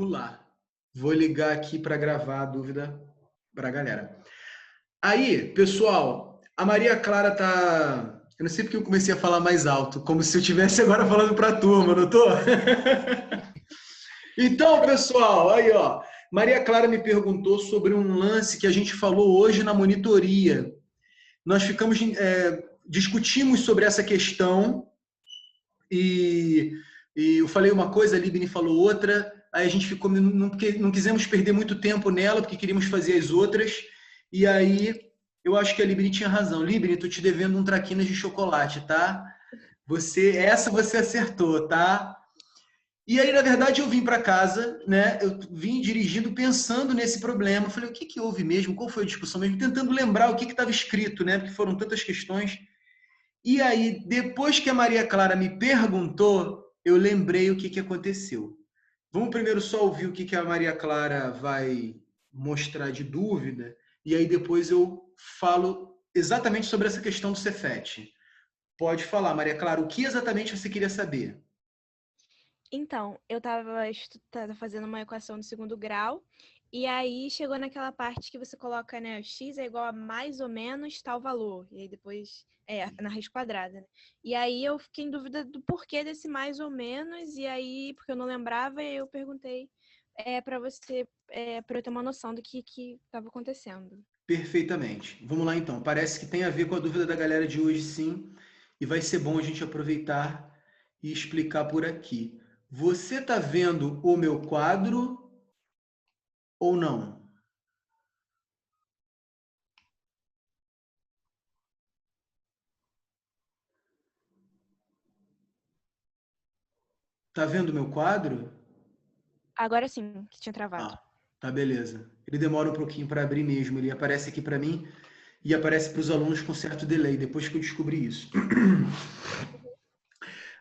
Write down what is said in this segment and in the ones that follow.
pular. Vou ligar aqui para gravar a dúvida para a galera. Aí, pessoal, a Maria Clara tá... Eu não sei porque eu comecei a falar mais alto, como se eu estivesse agora falando para a turma, não tô? Então, pessoal, aí, ó. Maria Clara me perguntou sobre um lance que a gente falou hoje na monitoria. Nós discutimos sobre essa questão e eu falei uma coisa, a Libni falou outra, aí a gente ficou, não quisemos perder muito tempo nela, porque queríamos fazer as outras, e aí eu acho que a Libni tinha razão. Libni, tô te devendo um traquinas de chocolate, tá? Essa você acertou, tá? E aí, na verdade, eu vim para casa, né? Eu vim dirigindo pensando nesse problema. Falei, o que que houve mesmo? Qual foi a discussão mesmo? Tentando lembrar o que estava escrito, né? Porque foram tantas questões. E aí, depois que a Maria Clara me perguntou, eu lembrei o que que aconteceu. Vamos primeiro só ouvir o que que a Maria Clara vai mostrar de dúvida, e aí depois eu falo exatamente sobre essa questão do Cefet. Pode falar, Maria Clara, o que exatamente você queria saber? Então, eu estava fazendo uma equação de segundo grau, e aí chegou naquela parte que você coloca, né, o x é igual a mais ou menos tal valor, e aí depois, na raiz quadrada, né? E aí eu fiquei em dúvida do porquê desse mais ou menos, e aí, porque eu não lembrava, e eu perguntei para você, para eu ter uma noção do que estava acontecendo. Perfeitamente. Vamos lá então. Parece que tem a ver com a dúvida da galera de hoje, sim, e vai ser bom a gente aproveitar e explicar por aqui. Você está vendo o meu quadro ou não? Tá vendo o meu quadro? Agora sim, que tinha travado. Ah, tá, beleza. Ele demora um pouquinho para abrir mesmo. Ele aparece aqui para mim e aparece para os alunos com certo delay, depois que eu descobri isso.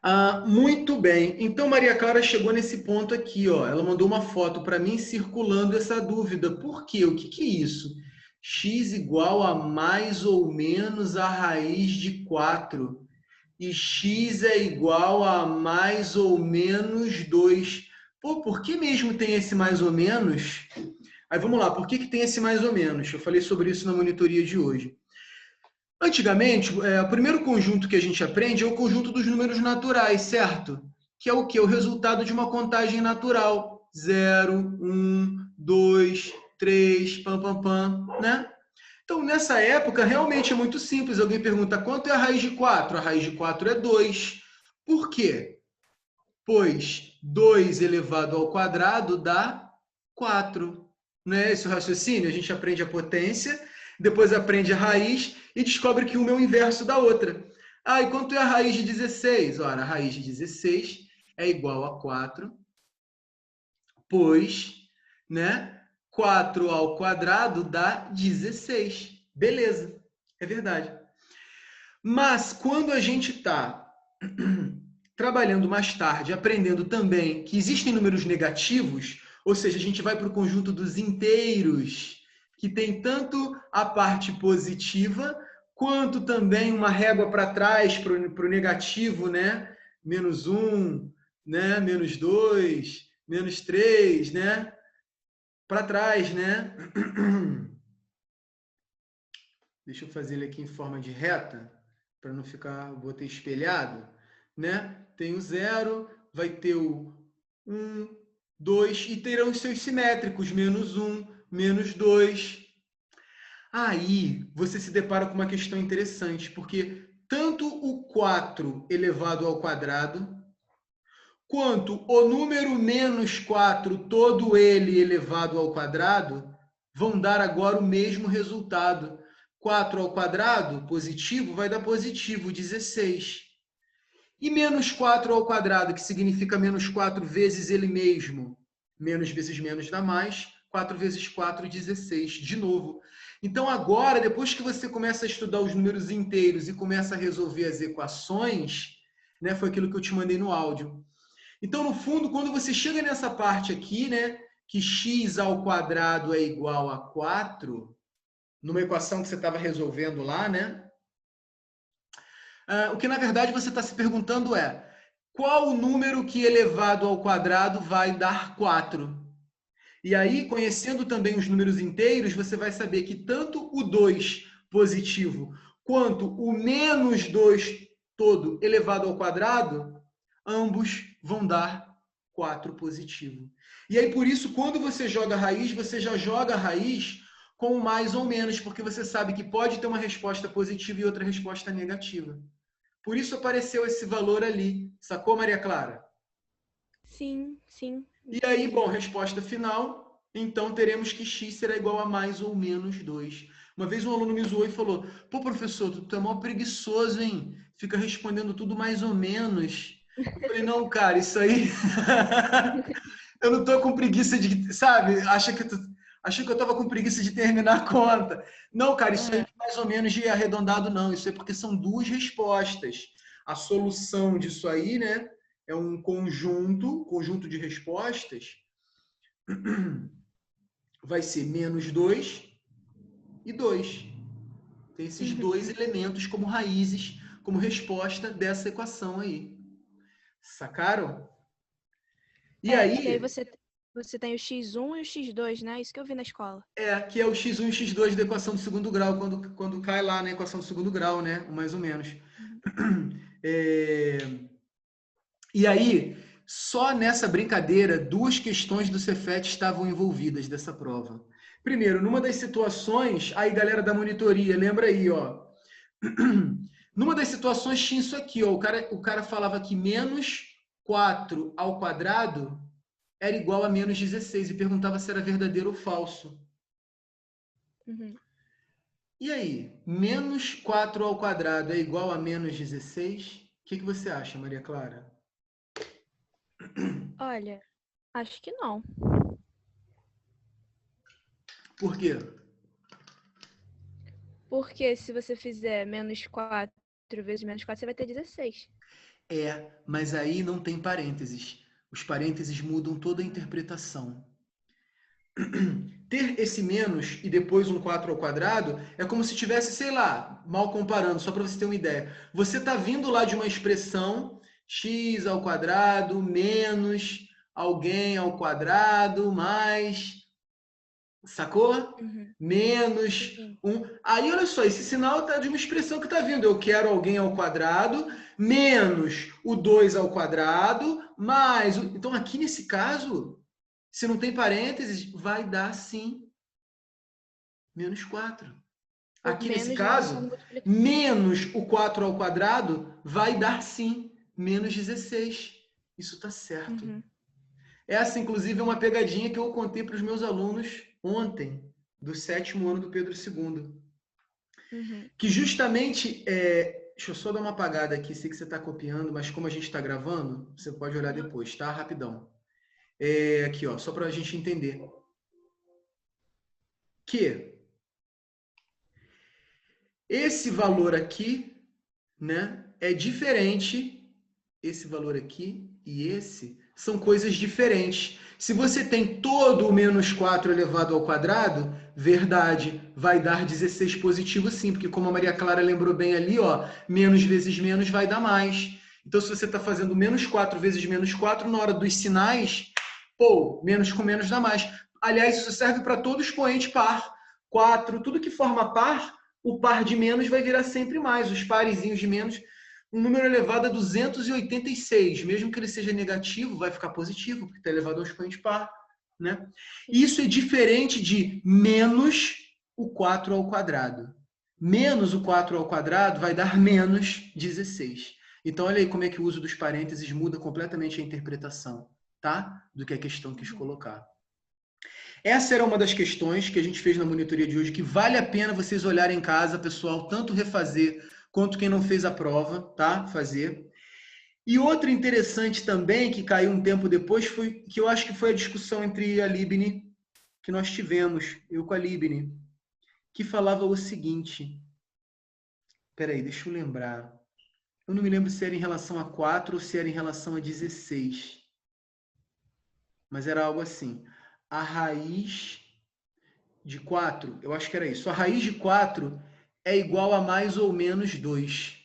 Ah, muito bem. Então, Maria Clara chegou nesse ponto aqui, ó. Ela mandou uma foto para mim circulando essa dúvida. Por quê? O que que é isso? X igual a mais ou menos a raiz de 4. E x é igual a mais ou menos 2. Pô, por que mesmo tem esse mais ou menos? Aí vamos lá, por que que tem esse mais ou menos? Eu falei sobre isso na monitoria de hoje. Antigamente, o primeiro conjunto que a gente aprende é o conjunto dos números naturais, certo? Que é o quê? O resultado de uma contagem natural. 0, 1, 2, 3, pam, pam, pam, né? Então, nessa época, realmente é muito simples. Alguém pergunta, quanto é a raiz de 4? A raiz de 4 é 2. Por quê? Pois 2 elevado ao quadrado dá 4. Não é esse o raciocínio? A gente aprende a potência, depois aprende a raiz e descobre que uma é o inverso da outra. Ah, e quanto é a raiz de 16? Ora, a raiz de 16 é igual a 4, pois, né, 4 ao quadrado dá 16. Beleza, é verdade. Mas quando a gente está trabalhando mais tarde, aprendendo também que existem números negativos, ou seja, a gente vai para o conjunto dos inteiros, que tem tanto a parte positiva, quanto também uma régua para trás para o negativo, né? Menos 1, né? Menos 2, menos 3, né? Para trás, né? Deixa eu fazer ele aqui em forma de reta, para não ficar, botei espelhado, né? Tem o 0, vai ter o 1, 2 e terão os seus simétricos, menos 1, menos 2. Aí você se depara com uma questão interessante, porque tanto o 4 elevado ao quadrado, quanto o número menos 4, todo ele elevado ao quadrado, vão dar agora o mesmo resultado. 4 ao quadrado, positivo, vai dar positivo, 16. E menos 4 ao quadrado, que significa menos 4 vezes ele mesmo. Menos vezes menos dá mais. 4 vezes 4, 16. De novo. Então, agora, depois que você começa a estudar os números inteiros e começa a resolver as equações, né, foi aquilo que eu te mandei no áudio. Então, no fundo, quando você chega nessa parte aqui, né, que x ao quadrado é igual a 4, numa equação que você estava resolvendo lá, né? O que, na verdade, você está se perguntando é qual o número que elevado ao quadrado vai dar 4? E aí, conhecendo também os números inteiros, você vai saber que tanto o 2 positivo quanto o menos 2 todo elevado ao quadrado, ambos vão dar 4 positivo. E aí, por isso, quando você joga a raiz, você já joga a raiz com mais ou menos, porque você sabe que pode ter uma resposta positiva e outra resposta negativa. Por isso apareceu esse valor ali. Sacou, Maria Clara? Sim, sim, E aí, entendi. bom, resposta final, então teremos que x será igual a mais ou menos 2. Uma vez um aluno me zoou e falou, pô, professor, tu é mó preguiçoso, hein? Fica respondendo tudo mais ou menos. Eu falei, não, cara, isso aí... eu não tô com preguiça de, sabe? Achei que eu tava com preguiça de terminar a conta. Não, cara, isso aí Aham. não é mais ou menos de arredondado, não. Isso é porque são duas respostas. A solução disso aí, né, é um conjunto de respostas, vai ser menos 2 e 2. Tem esses Uhum. dois elementos como raízes, como resposta dessa equação aí. Sacaram? E Que aí aí, você tem o x1 e o x2, né? Isso que eu vi na escola. que é o x1 e o x2 da equação do segundo grau, quando cai lá na equação do segundo grau, né? Mais ou menos. Uhum. É, e aí, só nessa brincadeira, duas questões do Cefet estavam envolvidas dessa prova. Primeiro, numa das situações, aí galera da monitoria, lembra aí, ó. Numa das situações tinha isso aqui, ó. O cara falava que menos 4 ao quadrado era igual a menos 16 e perguntava se era verdadeiro ou falso. Uhum. E aí, menos 4 ao quadrado é igual a menos 16? O que você acha, Maria Clara? Olha, acho que não. Por quê? Porque se você fizer menos 4 vezes menos 4, você vai ter 16. Mas aí não tem parênteses. Os parênteses mudam toda a interpretação. Ter esse menos e depois um 4 ao quadrado é como se tivesse, sei lá, mal comparando, só para você ter uma ideia. Você está vindo lá de uma expressão x ao quadrado menos alguém ao quadrado mais, sacou? Uhum. Menos Sim. um. Aí, olha só, esse sinal está de uma expressão que está vindo. Eu quero alguém ao quadrado menos o 2 ao quadrado mais... Então, aqui nesse caso, se não tem parênteses, vai dar sim menos 4. O Aqui nesse menos não caso, multiplica. menos o 4 ao quadrado vai dar sim menos 16. Isso está certo. Uhum. Essa, inclusive, é uma pegadinha que eu contei para os meus alunos ontem, do 7º ano do Pedro II. Uhum. Que justamente, deixa eu só dar uma apagada aqui, sei que você está copiando, mas como a gente está gravando, você pode olhar depois, tá? Rapidão. Aqui, ó, só para a gente entender. Que esse valor aqui, né, é diferente, esse valor aqui e esse são coisas diferentes. Se você tem todo o menos 4 elevado ao quadrado, verdade, vai dar 16 positivo sim, porque como a Maria Clara lembrou bem ali, ó, menos vezes menos vai dar mais. Então, se você está fazendo menos 4 vezes menos 4, na hora dos sinais, pô, menos com menos dá mais. Aliás, isso serve para todo expoente par. 4, tudo que forma par, o par de menos vai virar sempre mais. Os parezinhos de menos, um número elevado a 286, mesmo que ele seja negativo, vai ficar positivo, porque está elevado a um expoente par. Né? Isso é diferente de menos o 4 ao quadrado. Menos o 4 ao quadrado vai dar menos 16. Então, olha aí como é que o uso dos parênteses muda completamente a interpretação, tá? Do que a questão quis Uhum. colocar. Essa era uma das questões que a gente fez na monitoria de hoje, que vale a pena vocês olharem em casa, pessoal, tanto refazer quanto quem não fez a prova, tá? Fazer. E outra interessante também, que caiu um tempo depois, foi que eu acho que foi a discussão entre a Libni, que nós tivemos, eu com a Libni, que falava o seguinte. Peraí, deixa eu lembrar. Eu não me lembro se era em relação a 4 ou se era em relação a 16. Mas era algo assim. A raiz de 4, eu acho que era isso. A raiz de 4 é igual a mais ou menos 2.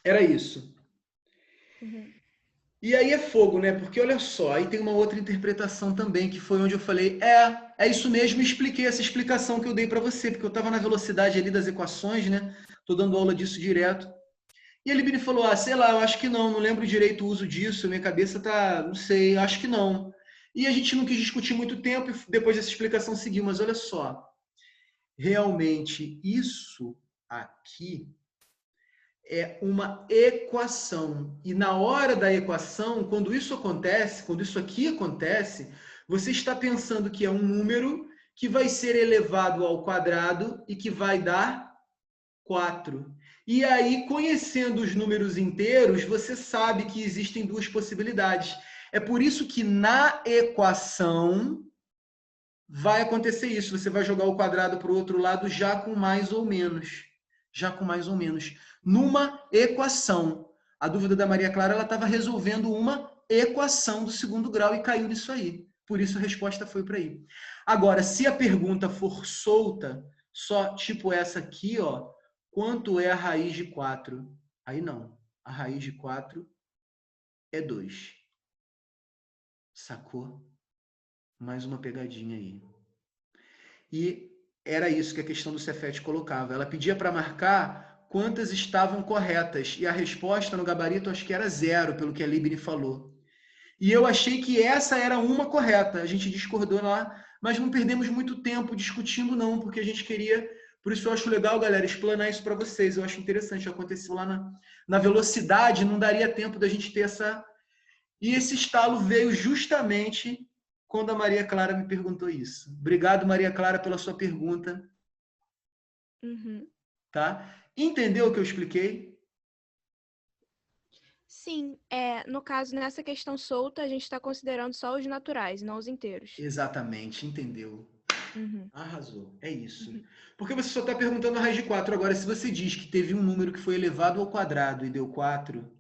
Era isso. Uhum. E aí é fogo, né? Porque olha só, aí tem uma outra interpretação também, que foi onde eu falei, é isso mesmo, e expliquei essa explicação que eu dei para você, porque eu estava na velocidade ali das equações, né? Tô dando aula disso direto. E ele me falou, sei lá, eu acho que não lembro direito o uso disso, minha cabeça tá, não sei, acho que não. E a gente não quis discutir muito tempo, e depois dessa explicação seguiu, mas olha só, realmente isso aqui é uma equação. E na hora da equação, quando isso acontece, quando isso aqui acontece, você está pensando que é um número que vai ser elevado ao quadrado e que vai dar 4. E aí, conhecendo os números inteiros, você sabe que existem duas possibilidades. É por isso que na equação vai acontecer isso. Você vai jogar o quadrado para o outro lado já com mais ou menos. Já com mais ou menos. Numa equação. A dúvida da Maria Clara, ela estava resolvendo uma equação do segundo grau e caiu nisso aí. Por isso a resposta foi para aí. Agora, se a pergunta for solta, só tipo essa aqui, ó, quanto é a raiz de 4? Aí não. A raiz de 4 é 2. Sacou? Mais uma pegadinha aí. E era isso que a questão do Cefet colocava. Ela pedia para marcar quantas estavam corretas. E a resposta no gabarito acho que era 0, pelo que a Libni falou. E eu achei que essa era uma correta. A gente discordou lá, mas não perdemos muito tempo discutindo não, porque a gente queria... Por isso eu acho legal, galera, explanar isso para vocês. Eu acho interessante. Aconteceu lá na velocidade, não daria tempo da gente ter essa... E esse estalo veio justamente quando a Maria Clara me perguntou isso. Obrigado, Maria Clara, pela sua pergunta. Uhum. Tá? Entendeu o que eu expliquei? Sim, no caso, nessa questão solta, a gente está considerando só os naturais, não os inteiros. Exatamente, entendeu. Uhum. Arrasou, é isso. Uhum. Porque você só está perguntando a raiz de 4. Agora, se você diz que teve um número que foi elevado ao quadrado e deu 4,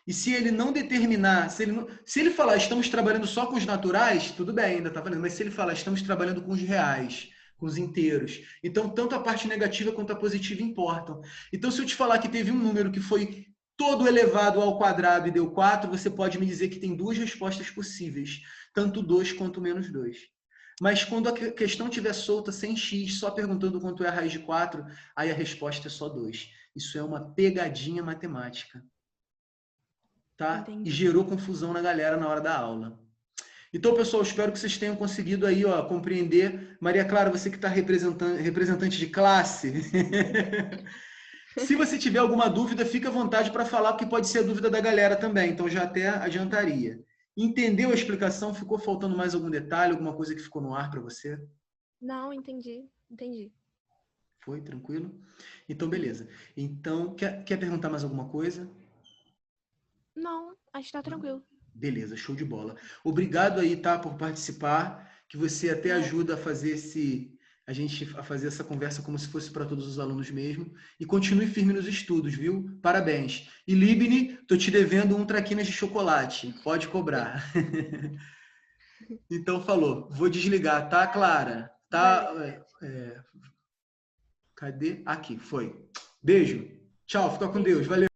e se ele não determinar, se ele falar estamos trabalhando só com os naturais, tudo bem, ainda está valendo, mas se ele falar estamos trabalhando com os reais, com os inteiros, então tanto a parte negativa quanto a positiva importam. Então, se eu te falar que teve um número que foi todo elevado ao quadrado e deu 4, você pode me dizer que tem duas respostas possíveis, tanto 2 quanto menos 2. Mas quando a questão estiver solta, sem x, só perguntando quanto é a raiz de 4, aí a resposta é só 2. Isso é uma pegadinha matemática. Tá? E Entendi. gerou confusão na galera na hora da aula. Então, pessoal, espero que vocês tenham conseguido aí, ó, compreender. Maria Clara, você que está representante de classe, se você tiver alguma dúvida, fica à vontade para falar, porque pode ser a dúvida da galera também, então já até adiantaria. Entendeu a explicação? Ficou faltando mais algum detalhe, alguma coisa que ficou no ar para você? Não, entendi. Entendi. Foi tranquilo? Então, Uhum. beleza. Então, quer perguntar mais alguma coisa? Não, acho que tá Não? tranquilo. Beleza, show de bola. Obrigado aí, tá, por participar, que você até Não, ajuda a fazer a gente a fazer essa conversa como se fosse para todos os alunos mesmo. E continue firme nos estudos, viu? Parabéns. E Libni, tô te devendo um traquinas de chocolate. Pode cobrar. Então falou. Vou desligar, tá, Clara? Tá? valeu. Cadê? Aqui, foi. Beijo. Tchau, fica com Deus. Beijinho. Valeu.